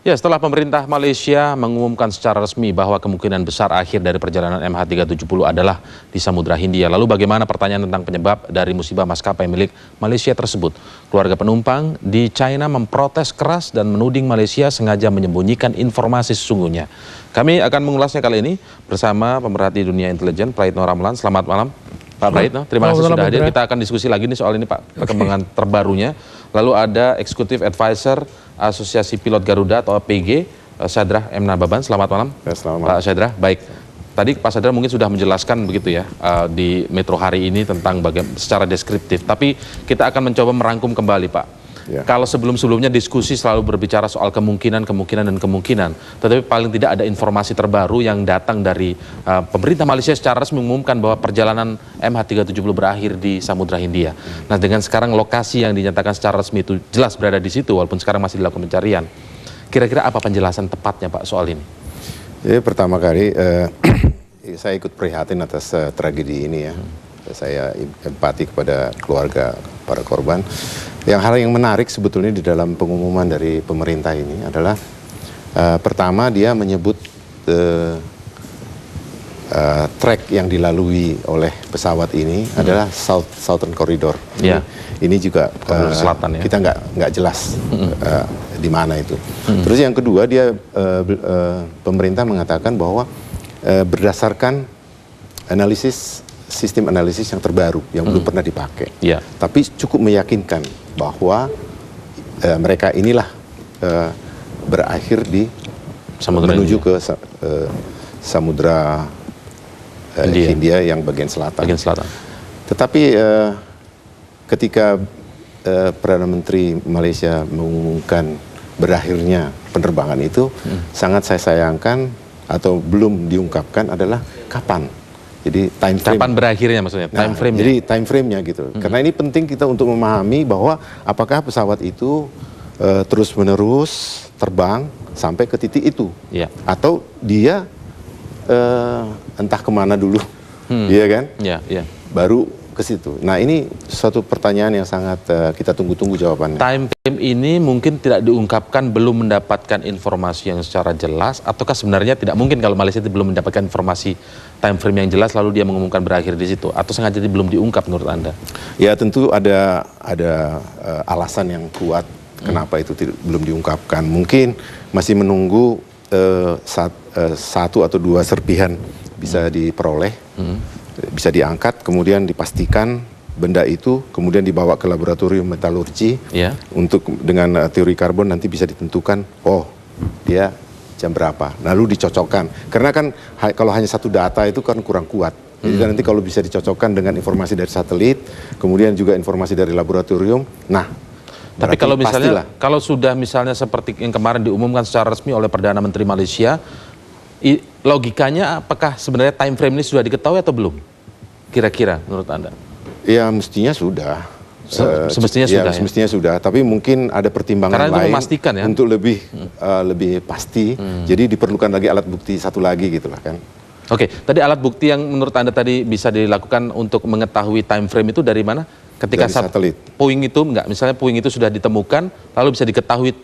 Ya, setelah pemerintah Malaysia mengumumkan secara resmi bahwa kemungkinan besar akhir dari perjalanan MH370 adalah di Samudra Hindia. Lalu bagaimana pertanyaan tentang penyebab dari musibah maskapai milik Malaysia tersebut? Keluarga penumpang di China memprotes keras dan menuding Malaysia sengaja menyembunyikan informasi sesungguhnya. Kami akan mengulasnya kali ini bersama pemerhati dunia intelijen, Praitno Ramlan. Selamat malam, Pak Praitno. Terima kasih sudah hadir. Kita akan diskusi lagi nih soal ini, Pak, perkembangan terbarunya. Lalu ada Executive Advisor Asosiasi Pilot Garuda atau APG, Syadrah M. Nababan. Selamat malam, Pak Syadrah. Baik, tadi Pak Syadrah mungkin sudah menjelaskan begitu ya di Metro hari ini tentang secara deskriptif. Tapi kita akan mencoba merangkum kembali, Pak. Ya. Kalau sebelum-sebelumnya diskusi selalu berbicara soal kemungkinan, tetapi paling tidak ada informasi terbaru yang datang dari pemerintah Malaysia secara resmi mengumumkan bahwa perjalanan MH370 berakhir di Samudra Hindia. Nah, dengan sekarang lokasi yang dinyatakan secara resmi itu jelas berada di situ walaupun sekarang masih dilakukan pencarian. Kira-kira apa penjelasan tepatnya, Pak, soal ini? Jadi pertama kali saya ikut prihatin atas tragedi ini ya. Saya empati kepada keluarga para korban. Hal yang menarik sebetulnya di dalam pengumuman dari pemerintah ini adalah pertama dia menyebut trek yang dilalui oleh pesawat ini adalah Southern Corridor. Ya. Ini juga selatan, ya? Kita nggak jelas di mana itu. Terus yang kedua dia pemerintah mengatakan bahwa berdasarkan sistem analisis yang terbaru yang belum pernah dipakai, tapi cukup meyakinkan bahwa mereka inilah berakhir di menuju ke Samudra Hindia yang bagian selatan. Tetapi ketika Perdana Menteri Malaysia mengumumkan berakhirnya penerbangan itu, sangat saya sayangkan atau belum diungkapkan adalah kapan. Jadi time frame. Kapan berakhirnya maksudnya? Time frame. Jadi time frame-nya gitu. Karena ini penting kita untuk memahami bahwa apakah pesawat itu terus-menerus terbang sampai ke titik itu, atau dia entah kemana dulu, iya kan? Baru ke situ. Nah, ini suatu pertanyaan yang sangat kita tunggu-tunggu jawabannya. Time frame ini mungkin tidak diungkapkan, belum mendapatkan informasi yang secara jelas, ataukah sebenarnya tidak mungkin kalau Malaysia belum mendapatkan informasi time frame yang jelas lalu dia mengumumkan berakhir di situ, atau sengaja belum diungkap menurut Anda? Ya, tentu ada alasan yang kuat kenapa itu belum diungkapkan. Mungkin masih menunggu satu atau dua serpihan bisa diperoleh, bisa diangkat, kemudian dipastikan benda itu, kemudian dibawa ke laboratorium metalurgi untuk dengan teori karbon nanti bisa ditentukan, oh dia jam berapa, lalu dicocokkan. Karena kan kalau hanya satu data itu kan kurang kuat. Jadi nanti kalau bisa dicocokkan dengan informasi dari satelit, kemudian juga informasi dari laboratorium, nah. Tapi kalau misalnya, kalau sudah misalnya seperti yang kemarin diumumkan secara resmi oleh Perdana Menteri Malaysia, logikanya apakah sebenarnya time frame ini sudah diketahui atau belum? Kira-kira menurut Anda? Ya mestinya sudah. Semestinya sudah. Semestinya sudah. Tapi mungkin ada pertimbangan lain untuk lebih pasti. Jadi diperlukan lagi alat bukti satu lagi gitulah kan. Oke, tadi alat bukti yang menurut Anda tadi bisa dilakukan untuk mengetahui time frame itu dari mana? Ketika satelit. Puing itu misalnya puing itu sudah ditemukan, lalu bisa diketahui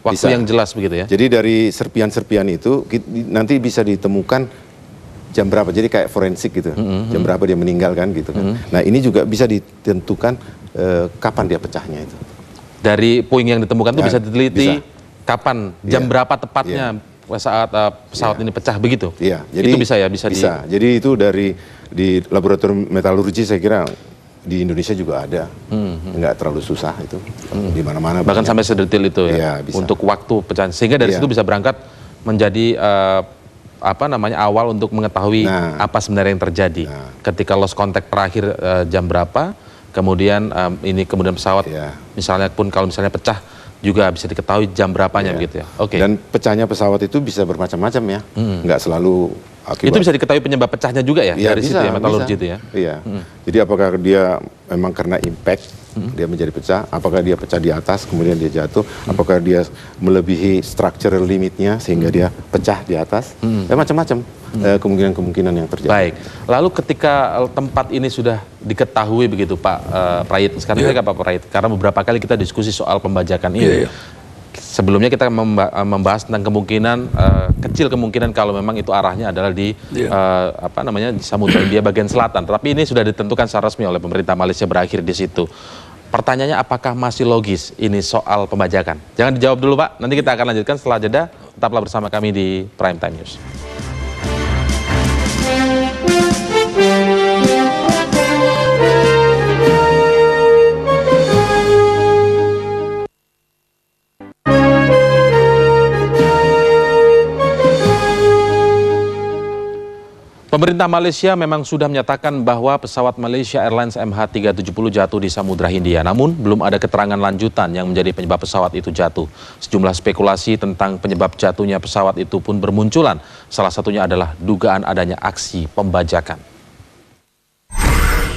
waktu yang jelas begitu ya? Jadi dari serpian-serpian itu nanti bisa ditemukan jam berapa, jadi kayak forensik gitu, jam berapa dia meninggal kan gitu kan. Nah ini juga bisa ditentukan kapan dia pecahnya itu. Dari puing yang ditemukan itu bisa diteliti kapan, jam berapa tepatnya saat pesawat ini pecah begitu? Iya, jadi itu bisa ya, bisa. Jadi itu di laboratorium metalurgi saya kira di Indonesia juga ada, nggak terlalu susah itu, di mana-mana. Bahkan sampai sedetil itu ya, untuk waktu pecahan, sehingga dari situ bisa berangkat menjadi awal untuk mengetahui apa sebenarnya yang terjadi. Ketika lost contact terakhir jam berapa, kemudian pesawat misalnya pun kalau misalnya pecah juga bisa diketahui jam berapanya begitu ya. Dan pecahnya pesawat itu bisa bermacam-macam ya, nggak selalu akibat. Itu bisa diketahui penyebab pecahnya juga ya, dari situ ya, metalurgi itu ya. Iya. Jadi apakah dia memang karena impact dia menjadi pecah, apakah dia pecah di atas kemudian dia jatuh, apakah dia melebihi structural limitnya sehingga dia pecah di atas, macam-macam kemungkinan-kemungkinan yang terjadi. Baik, lalu ketika tempat ini sudah diketahui begitu Pak Prayit, sekarang saya ke Pak Prayit, karena beberapa kali kita diskusi soal pembajakan ini. sebelumnya kita membahas tentang kemungkinan kecil kemungkinan kalau memang itu arahnya adalah di di Samudra Hindia bagian selatan. Tapi ini sudah ditentukan secara resmi oleh pemerintah Malaysia berakhir di situ. Pertanyaannya apakah masih logis ini soal pembajakan? Jangan dijawab dulu Pak, nanti kita akan lanjutkan setelah jeda. Tetaplah bersama kami di Prime Time News. Pemerintah Malaysia memang sudah menyatakan bahwa pesawat Malaysia Airlines MH370 jatuh di Samudra Hindia. Namun, belum ada keterangan lanjutan yang menjadi penyebab pesawat itu jatuh. Sejumlah spekulasi tentang penyebab jatuhnya pesawat itu pun bermunculan. Salah satunya adalah dugaan adanya aksi pembajakan.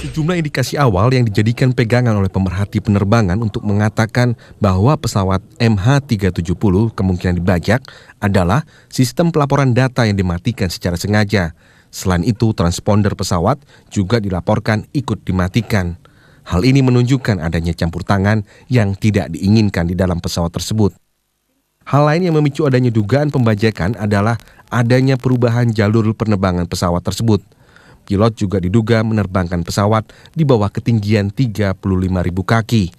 Sejumlah indikasi awal yang dijadikan pegangan oleh pemerhati penerbangan untuk mengatakan bahwa pesawat MH370 kemungkinan dibajak adalah sistem pelaporan data yang dimatikan secara sengaja. Selain itu, transponder pesawat juga dilaporkan ikut dimatikan. Hal ini menunjukkan adanya campur tangan yang tidak diinginkan di dalam pesawat tersebut. Hal lain yang memicu adanya dugaan pembajakan adalah adanya perubahan jalur penerbangan pesawat tersebut. Pilot juga diduga menerbangkan pesawat di bawah ketinggian 35.000 kaki.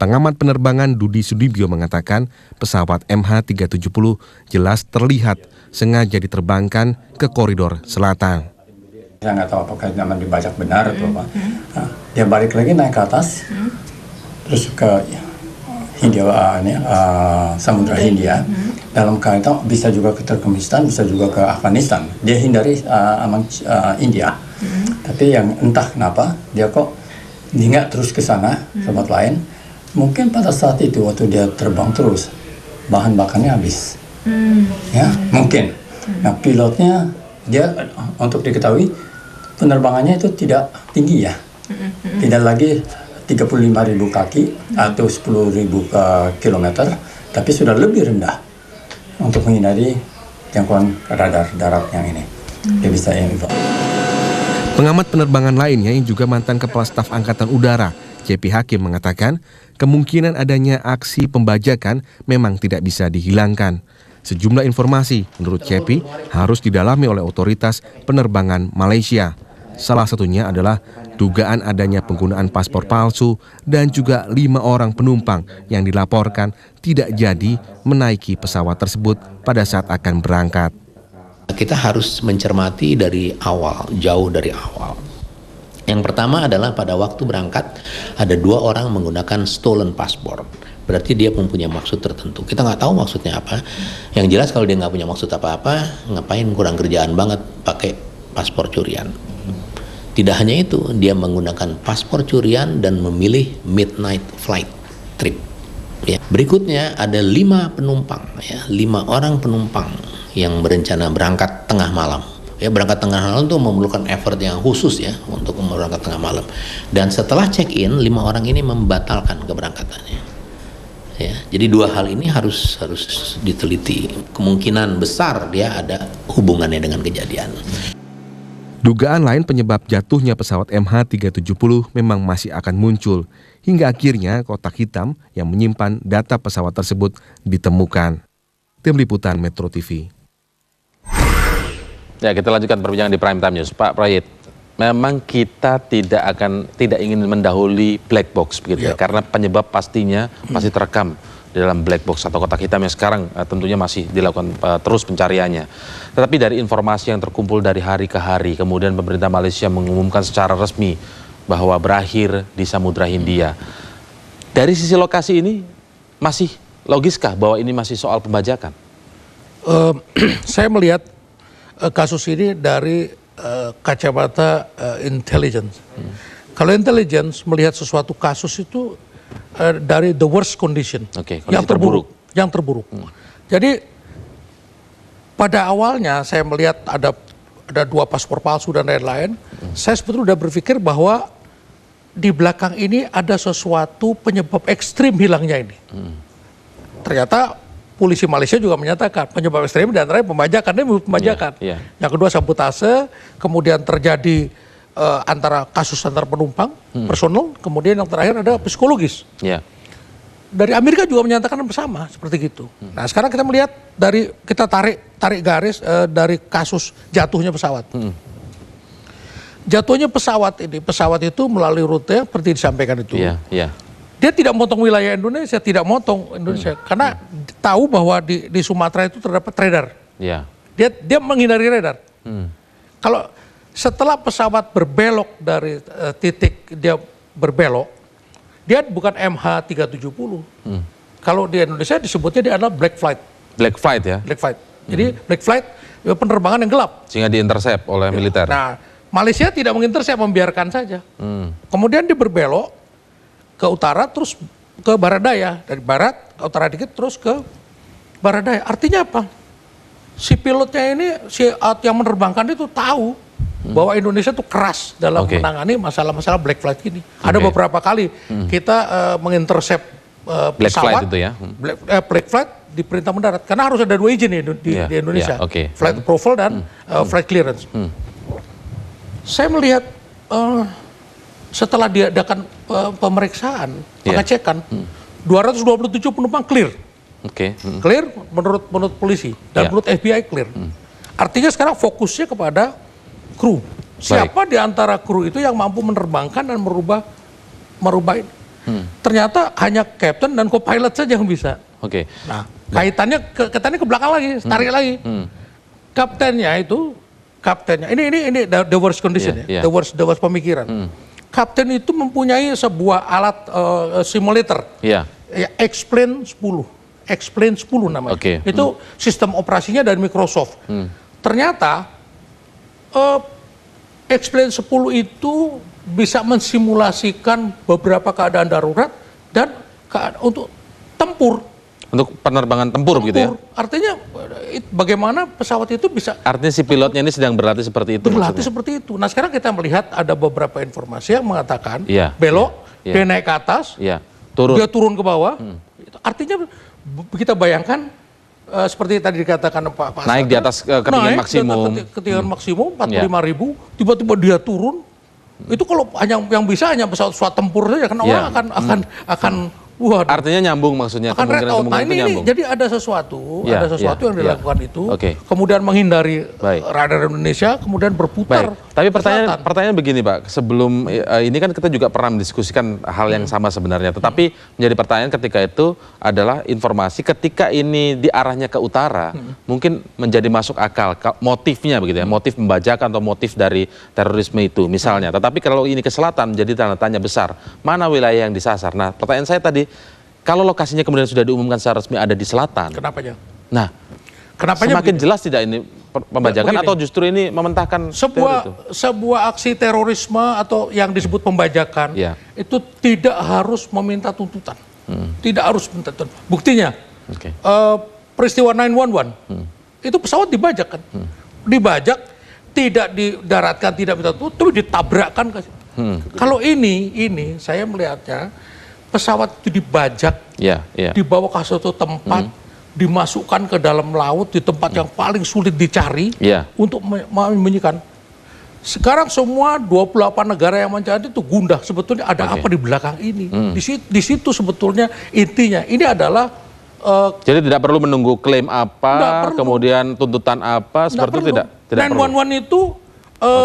Pengamat penerbangan Dudi Sudibyo mengatakan pesawat MH370 jelas terlihat sengaja diterbangkan ke koridor selatan. Saya nggak tahu apakah zaman dibajak benar atau apa. Nah, dia balik lagi naik ke atas, terus ke Samudra Hindia. Dalam kaitan bisa juga ke Turkmenistan, bisa juga ke Afghanistan. Dia hindari India. Tapi yang entah kenapa dia kok nggak terus ke sana, tempat lain. Mungkin pada saat itu waktu dia terbang terus, bahan bakarnya habis. Ya, mungkin. Nah, pilotnya dia untuk diketahui penerbangannya itu tidak tinggi ya. Tidak lagi 35.000 kaki atau 10.000 kilometer, tapi sudah lebih rendah untuk menghindari jangkauan radar darat yang ini. Dia bisa evaluasi. Pengamat penerbangan lainnya yang juga mantan Kepala Staf Angkatan Udara, C.P. Hakim mengatakan kemungkinan adanya aksi pembajakan memang tidak bisa dihilangkan. Sejumlah informasi menurut C.P. harus didalami oleh otoritas penerbangan Malaysia. Salah satunya adalah dugaan adanya penggunaan paspor palsu dan juga 5 orang penumpang yang dilaporkan tidak jadi menaiki pesawat tersebut pada saat akan berangkat. Kita harus mencermati dari awal, jauh dari awal. Yang pertama adalah pada waktu berangkat ada 2 orang menggunakan stolen passport. Berarti dia mempunyai maksud tertentu. Kita nggak tahu maksudnya apa. Yang jelas kalau dia nggak punya maksud apa-apa, ngapain kurang kerjaan banget pakai paspor curian. Tidak hanya itu, dia menggunakan paspor curian dan memilih midnight flight trip. Ya. Berikutnya ada 5 penumpang, 5 orang penumpang yang berencana berangkat tengah malam. Ya, berangkat tengah malam itu memerlukan effort yang khusus ya untuk berangkat tengah malam. Dan setelah check-in, 5 orang ini membatalkan keberangkatannya. Ya, jadi 2 hal ini harus diteliti. Kemungkinan besar dia ada hubungannya dengan kejadian. Dugaan lain penyebab jatuhnya pesawat MH370 memang masih akan muncul. Hingga akhirnya kotak hitam yang menyimpan data pesawat tersebut ditemukan. Tim Liputan Metro TV. Ya, kita lanjutkan perbincangan di Prime Time News. Pak Prayit, memang kita tidak ingin mendahului black box begitu ya, karena penyebab pastinya masih terekam di dalam black box atau kotak hitam yang sekarang tentunya masih dilakukan terus pencariannya. Tetapi dari informasi yang terkumpul dari hari ke hari, kemudian pemerintah Malaysia mengumumkan secara resmi bahwa berakhir di Samudra Hindia. Dari sisi lokasi ini masih logiskah bahwa ini masih soal pembajakan? Saya melihat kasus ini dari kacamata intelligence. Kalau intelligence melihat sesuatu kasus itu dari the worst condition, yang terburuk. Jadi pada awalnya saya melihat ada 2 paspor palsu dan lain-lain. Saya sebetulnya sudah berpikir bahwa di belakang ini ada sesuatu penyebab ekstrim hilangnya ini. Ternyata polisi Malaysia juga menyatakan penyebab ekstrim dan antara pembajakan, Yang kedua sabotase, kemudian terjadi kasus antar penumpang, personal, kemudian yang terakhir ada psikologis. dari Amerika juga menyatakan bersama seperti gitu. Nah sekarang kita melihat kita tarik garis dari kasus jatuhnya pesawat. Jatuhnya pesawat itu melalui rute seperti disampaikan itu. Dia tidak motong wilayah Indonesia, karena tahu bahwa di Sumatera itu terdapat radar. Dia menghindari radar. Kalau setelah pesawat berbelok dari titik dia berbelok, dia bukan MH370. Kalau di Indonesia disebutnya dia adalah black flight. Black flight ya? Black flight. Jadi black flight penerbangan yang gelap. Sehingga diintersep oleh militer. Nah, Malaysia tidak mengintersep, membiarkan saja. Kemudian dia berbelok ke utara terus ke barat daya. Dari barat ke utara dikit terus ke barat daya. Artinya apa? Si pilotnya ini, yang menerbangkan itu tahu bahwa Indonesia itu keras dalam menangani masalah-masalah black flight ini. Ada beberapa kali kita mengintersep pesawat itu ya? Black flight diperintah mendarat karena harus ada 2 izin di Indonesia, flight approval dan flight clearance. Saya melihat setelah diadakan pemeriksaan, pengecekan, 227 penumpang clear. Clear menurut polisi dan menurut FBI clear. Artinya sekarang fokusnya kepada kru. Siapa di antara kru itu yang mampu menerbangkan dan merubah ini? Ternyata hanya kapten dan co-pilot saja yang bisa. Nah, kaitannya ke belakang lagi, tarik lagi. Kaptennya ini the worst condition the worst pemikiran. Kapten itu mempunyai sebuah alat simulator. Explain 10 namanya. Itu sistem operasinya dari Microsoft. Ternyata Explain 10 itu bisa mensimulasikan beberapa keadaan darurat dan untuk tempur. Untuk penerbangan tempur gitu ya? Artinya bagaimana pesawat itu bisa... Artinya si pilotnya ini sedang berlatih seperti itu? Berlatih seperti itu. Nah sekarang kita melihat ada beberapa informasi yang mengatakan belok, dia naik ke atas, dia turun ke bawah. Artinya kita bayangkan seperti tadi dikatakan Pak naik di atas ketinggian maksimum. Ketinggian maksimum 45.000, tiba-tiba dia turun. Itu kalau yang bisa hanya pesawat tempur saja, karena orang akan artinya nyambung maksudnya. Nah ini jadi ada sesuatu yang dilakukan itu, kemudian menghindari radar Indonesia, kemudian berputar. Tapi pertanyaan begini Pak, sebelum ini kan kita juga pernah mendiskusikan hal yang sama sebenarnya, tetapi menjadi pertanyaan ketika itu adalah informasi ketika ini diarahnya ke utara, mungkin menjadi masuk akal motifnya begitu ya, motif pembajakan atau motif dari terorisme itu misalnya. Tetapi kalau ini ke selatan menjadi tanda tanya besar, mana wilayah yang disasar? Nah pertanyaan saya tadi, kalau lokasinya kemudian sudah diumumkan secara resmi ada di selatan. Kenapanya? Nah, semakin jelas tidak ini pembajakan atau justru ini mementahkan sebuah aksi terorisme atau yang disebut pembajakan itu tidak harus meminta tuntutan. Tidak harus meminta tuntutan. Buktinya peristiwa 911 itu pesawat dibajak kan. Dibajak, tidak didaratkan, tidak minta tuntutan, tapi ditabrakkan. Kalau ini saya melihatnya pesawat itu dibajak, dibawa ke suatu tempat, dimasukkan ke dalam laut di tempat yang paling sulit dicari untuk menyembunyikan. Sekarang semua 28 negara yang mencari itu gundah sebetulnya ada apa di belakang ini. Di situ sebetulnya intinya. Ini adalah jadi tidak perlu menunggu klaim apa, kemudian tuntutan apa, seperti itu tidak perlu. 911 itu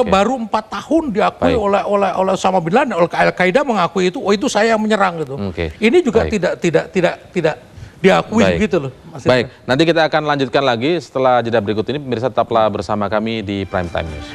baru 4 tahun diakui oleh Osama bin Laden, oleh Al-Qaeda mengakui itu, itu saya yang menyerang gitu. Ini juga tidak diakui gitu loh. Baik, nanti kita akan lanjutkan lagi setelah jeda berikut ini. Pemirsa tetaplah bersama kami di Prime Time News.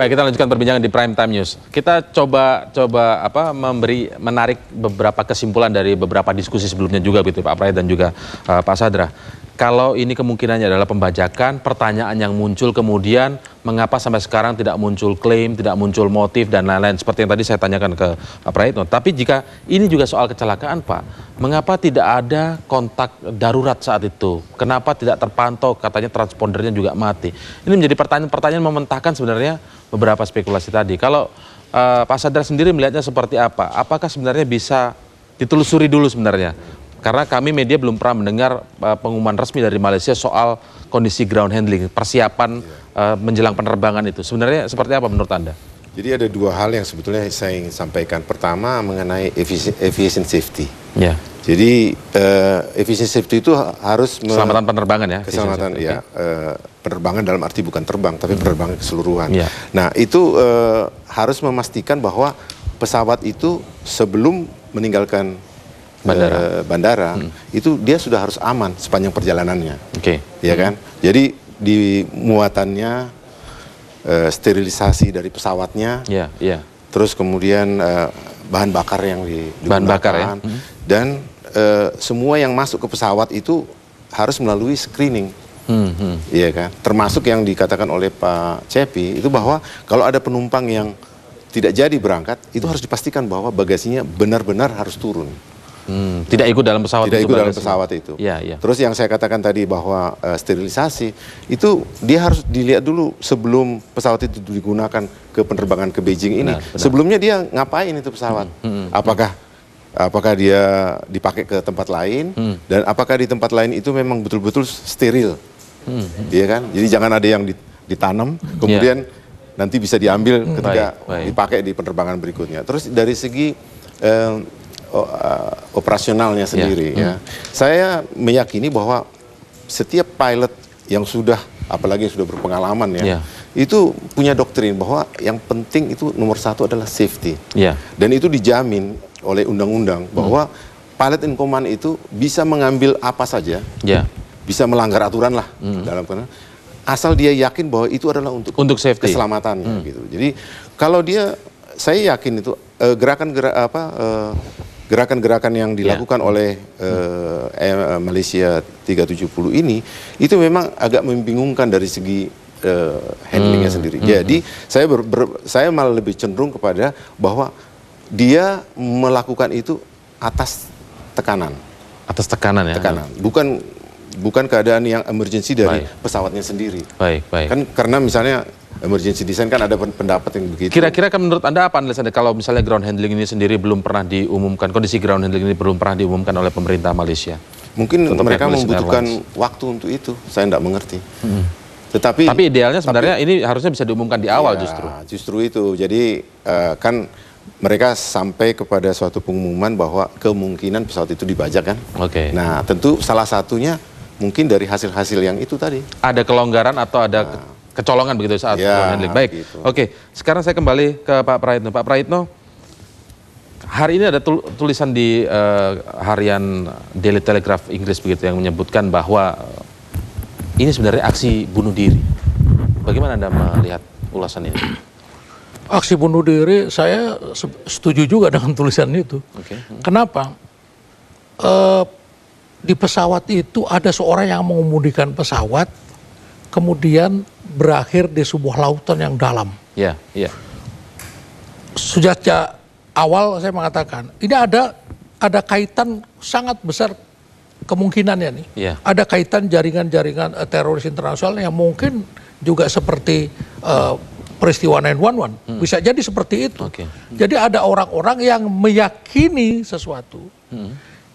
Baik, kita lanjutkan perbincangan di Prime Time News. Kita coba menarik beberapa kesimpulan dari beberapa diskusi sebelumnya juga gitu Pak Prait dan juga Pak Sadra. Kalau ini kemungkinannya adalah pembajakan, pertanyaan yang muncul kemudian mengapa sampai sekarang tidak muncul klaim, tidak muncul motif dan lain-lain seperti yang tadi saya tanyakan ke Pak Praitno. Tapi jika ini juga soal kecelakaan Pak, mengapa tidak ada kontak darurat saat itu? Kenapa tidak terpantau, katanya transpondernya juga mati? Ini menjadi pertanyaan mementahkan sebenarnya beberapa spekulasi tadi. Kalau Pak Sadra sendiri melihatnya seperti apa? Apakah sebenarnya bisa ditelusuri dulu sebenarnya Karena kami media belum pernah mendengar pengumuman resmi dari Malaysia soal kondisi ground handling, persiapan menjelang penerbangan itu. Sebenarnya seperti apa menurut Anda? Jadi ada dua hal yang sebetulnya saya ingin sampaikan. Pertama mengenai aviation safety. Ya. Jadi aviation safety itu harus keselamatan penerbangan ya. Keselamatan ya. Penerbangan dalam arti bukan terbang, tapi penerbangan keseluruhan. Ya. Nah itu harus memastikan bahwa pesawat itu sebelum meninggalkan bandara itu dia sudah harus aman sepanjang perjalanannya. Oke. Ya kan. Jadi di muatannya, sterilisasi dari pesawatnya, terus kemudian bahan bakar yang digunakan, dan semua yang masuk ke pesawat itu harus melalui screening, iya kan? Termasuk yang dikatakan oleh Pak Cepi itu bahwa kalau ada penumpang yang tidak jadi berangkat, itu harus dipastikan bahwa bagasinya benar-benar harus turun. Tidak ikut dalam pesawat. Tidak ikut dalam pesawat itu. Terus yang saya katakan tadi bahwa sterilisasi itu dia harus dilihat dulu sebelum pesawat itu digunakan ke penerbangan ke Beijing ini. Sebelumnya dia ngapain itu pesawat? Apakah dia dipakai ke tempat lain dan apakah di tempat lain itu memang betul-betul steril? Iya kan? Jadi jangan ada yang ditanam kemudian nanti bisa diambil ketika dipakai di penerbangan berikutnya. Terus dari segi operasionalnya sendiri ya. Saya meyakini bahwa setiap pilot yang sudah, apalagi yang sudah berpengalaman ya, itu punya doktrin bahwa yang penting itu nomor satu adalah safety. Dan itu dijamin oleh undang-undang bahwa pilot in command itu bisa mengambil apa saja, bisa melanggar aturan lah dalam asal dia yakin bahwa itu adalah untuk safety, keselamatannya gitu. Jadi kalau dia, saya yakin itu gerakan-gerakan yang dilakukan oleh Malaysia 370 ini itu memang agak membingungkan dari segi handlingnya sendiri. Jadi saya malah lebih cenderung kepada bahwa dia melakukan itu atas tekanan. Atas tekanan ya. Tekanan. Bukan keadaan yang emergency dari pesawatnya sendiri. Kan karena misalnya emergency design kan ada pendapat yang begitu. Kira-kira kan menurut Anda apa analisa Anda kalau misalnya ground handling ini sendiri belum pernah diumumkan, kondisi ground handling ini belum pernah diumumkan oleh pemerintah Malaysia? Mungkin mereka membutuhkan waktu untuk itu, saya tidak mengerti. Tapi idealnya sebenarnya ini harusnya bisa diumumkan di awal justru. Justru itu, jadi kan mereka sampai kepada suatu pengumuman bahwa kemungkinan pesawat itu dibajak kan. Nah tentu salah satunya mungkin dari hasil-hasil yang itu tadi. Ada kelonggaran atau ada kecolongan begitu saat ground handling. Baik, gitu. Sekarang saya kembali ke Pak Praitno. Pak Praitno, hari ini ada tulisan di harian Daily Telegraph Inggris begitu yang menyebutkan bahwa ini sebenarnya aksi bunuh diri. Bagaimana Anda melihat ulasan ini? Aksi bunuh diri, saya setuju juga dengan tulisan itu. Kenapa? Di pesawat itu ada seorang yang mengemudikan pesawat, kemudian berakhir di sebuah lautan yang dalam. Sejak awal saya mengatakan, ini ada kaitan sangat besar kemungkinannya nih. Ada kaitan jaringan-jaringan teroris internasional yang mungkin juga seperti peristiwa 9/11. Bisa jadi seperti itu. Jadi ada orang-orang yang meyakini sesuatu.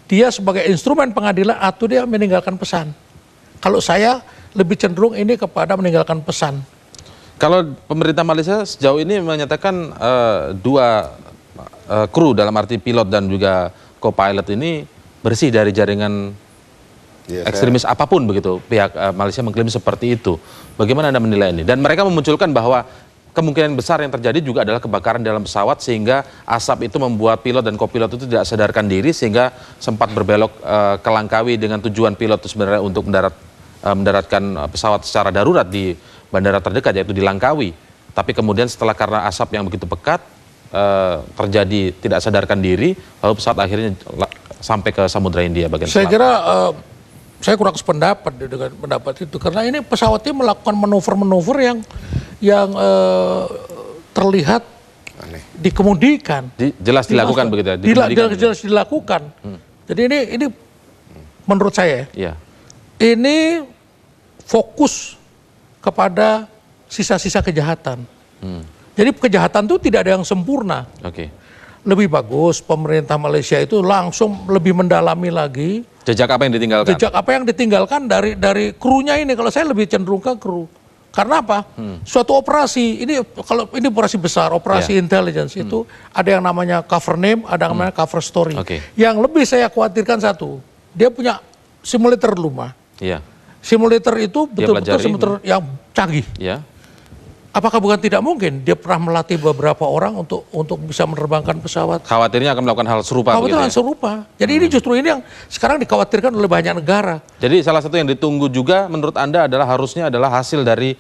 Dia sebagai instrumen pengadilan atau dia meninggalkan pesan. Kalau saya lebih cenderung ini kepada meninggalkan pesan. Kalau pemerintah Malaysia sejauh ini menyatakan dua kru dalam arti pilot dan juga co-pilot ini bersih dari jaringan ekstremis apapun begitu. Pihak Malaysia mengklaim seperti itu. Bagaimana Anda menilai ini? Dan mereka memunculkan bahwa kemungkinan besar yang terjadi juga adalah kebakaran dalam pesawat sehingga asap itu membuat pilot dan kopilot itu tidak sadarkan diri sehingga sempat berbelok ke Langkawi dengan tujuan pilot itu sebenarnya untuk mendaratkan pesawat secara darurat di bandara terdekat yaitu di Langkawi. Tapi kemudian setelah karena asap yang begitu pekat terjadi tidak sadarkan diri lalu pesawat akhirnya sampai ke Samudra Hindia bagian selatan. Saya kira saya kurang sependapat dengan pendapat itu karena ini pesawatnya melakukan manuver-manuver yang terlihat aneh. Dikemudikan. Jelas dilakukan begitu ya? Jelas dilakukan. Jadi ini menurut saya ini fokus kepada sisa-sisa kejahatan. Jadi kejahatan itu tidak ada yang sempurna. lebih bagus pemerintah Malaysia itu langsung lebih mendalami lagi Jejak apa yang ditinggalkan? jejak apa yang ditinggalkan dari krunya ini. Kalau saya lebih cenderung ke kru. Karena apa? Suatu operasi, kalau ini operasi besar, operasi intelligence itu ada yang namanya cover name, ada yang namanya cover story. Yang lebih saya khawatirkan satu, dia punya simulator rumah. Simulator itu betul-betul simulator yang canggih. Apakah bukan tidak mungkin dia pernah melatih beberapa orang untuk bisa menerbangkan pesawat? Khawatirnya akan melakukan hal serupa. Hal serupa. Jadi ini justru ini yang sekarang dikhawatirkan oleh banyak negara. Jadi salah satu yang ditunggu juga menurut Anda harusnya adalah hasil dari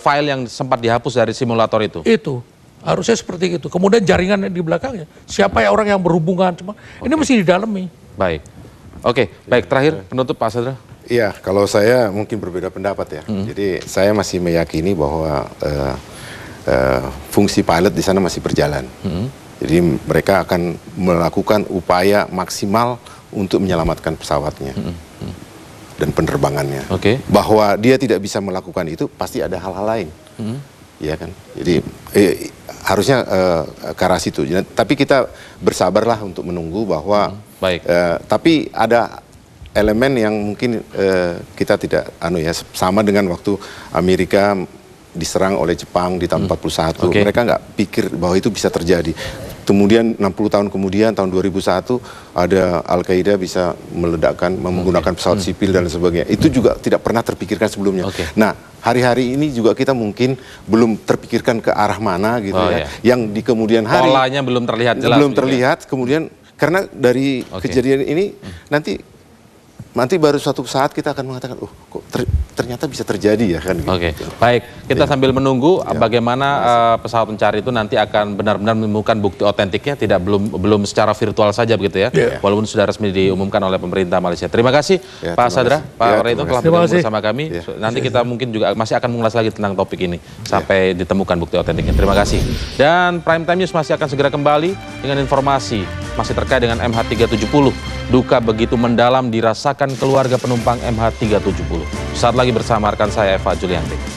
file yang sempat dihapus dari simulator itu. Itu harusnya seperti itu. Kemudian jaringan di belakangnya. Siapa ya orang yang berhubungan? Ini mesti didalami. Baik. Oke, baik. Terakhir penutup Pak Sadra. Iya, kalau saya mungkin berbeda pendapat ya. Jadi saya masih meyakini bahwa fungsi pilot di sana masih berjalan. Jadi mereka akan melakukan upaya maksimal untuk menyelamatkan pesawatnya dan penerbangannya. Bahwa dia tidak bisa melakukan itu pasti ada hal-hal lain, ya kan. Jadi harusnya ke arah situ. Tapi kita bersabarlah untuk menunggu bahwa. Tapi ada elemen yang mungkin kita tidak sama dengan waktu Amerika diserang oleh Jepang di tahun 41. Mereka nggak pikir bahwa itu bisa terjadi. Kemudian 60 tahun kemudian tahun 2001 ada Al-Qaeda bisa meledakkan menggunakan pesawat sipil dan sebagainya. Itu juga tidak pernah terpikirkan sebelumnya. Nah, hari-hari ini juga kita mungkin belum terpikirkan ke arah mana gitu Yang di kemudian hari polanya belum terlihat jelas. Belum terlihat. Kemudian karena dari kejadian ini nanti baru suatu saat kita akan mengatakan, kok ternyata bisa terjadi ya kan. Gitu. Baik, kita sambil menunggu bagaimana pesawat pencari itu nanti akan benar-benar menemukan bukti otentiknya, belum secara virtual saja begitu ya, walaupun sudah resmi diumumkan oleh pemerintah Malaysia. Terima kasih Pak Sadra, Pak Reto telah bergabung bersama kami. Nanti kita mungkin juga masih akan mengulas lagi tentang topik ini sampai ditemukan bukti otentiknya. Terima kasih. Dan Prime Time News masih akan segera kembali dengan informasi masih terkait dengan MH370. Duka begitu mendalam dirasakan keluarga penumpang MH370. Saat lagi bersama rekan saya Eva Julianti.